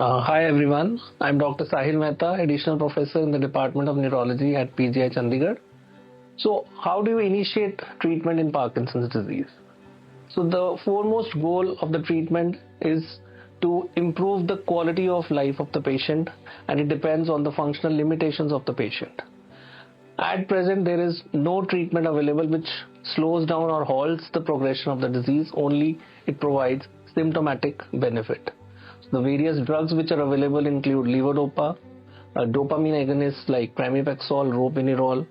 Hi everyone, I'm Dr. Sahil Mehta, Additional Professor in the Department of Neurology at PGI Chandigarh. So, how do you initiate treatment in Parkinson's disease? So, the foremost goal of the treatment is to improve the quality of life of the patient, and it depends on the functional limitations of the patient. At present, there is no treatment available which slows down or halts the progression of the disease, only it provides symptomatic benefit. The various drugs which are available include levodopa, dopamine agonists like pramipexole, ropinirole,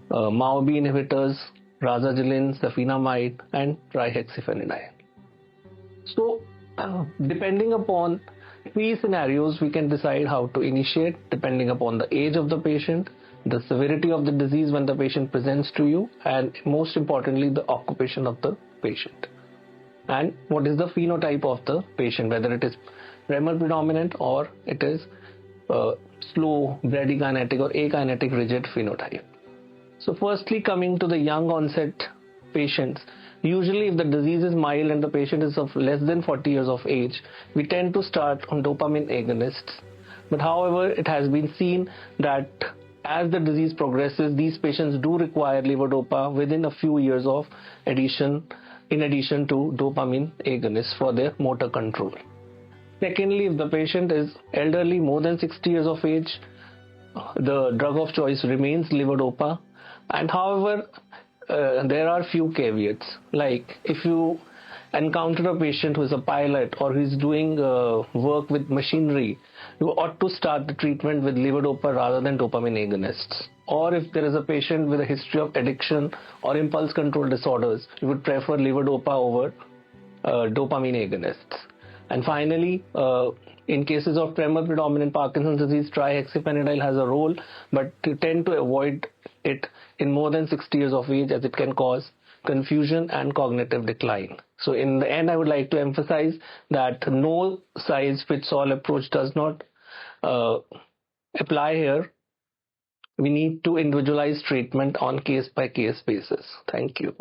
MAO-B inhibitors, razagiline, safinamide, and trihexyphenidyne. So, depending upon three scenarios, we can decide how to initiate depending upon the age of the patient, the severity of the disease when the patient presents to you, and most importantly, the occupation of the patient. And what is the phenotype of the patient, whether it is tremor predominant or it is slow, bradykinetic or akinetic rigid phenotype. So firstly, coming to the young onset patients, usually if the disease is mild and the patient is of less than 40 years of age, we tend to start on dopamine agonists. But however, it has been seen that as the disease progresses, these patients do require levodopa within a few years of in addition to dopamine agonists for their motor control. Secondly, if the patient is elderly, more than 60 years of age, the drug of choice remains levodopa. And however, there are few caveats. Like if you encounter a patient who is a pilot or who is doing work with machinery, you ought to start the treatment with levodopa rather than dopamine agonists. Or if there is a patient with a history of addiction or impulse control disorders, you would prefer levodopa over dopamine agonists. And finally, in cases of tremor predominant Parkinson's disease, trihexyphenidyl has a role, but you tend to avoid it in more than 60 years of age as it can cause confusion and cognitive decline. So in the end, I would like to emphasize that no size fits all approach does not apply here. We need to individualize treatment on case by case basis. Thank you.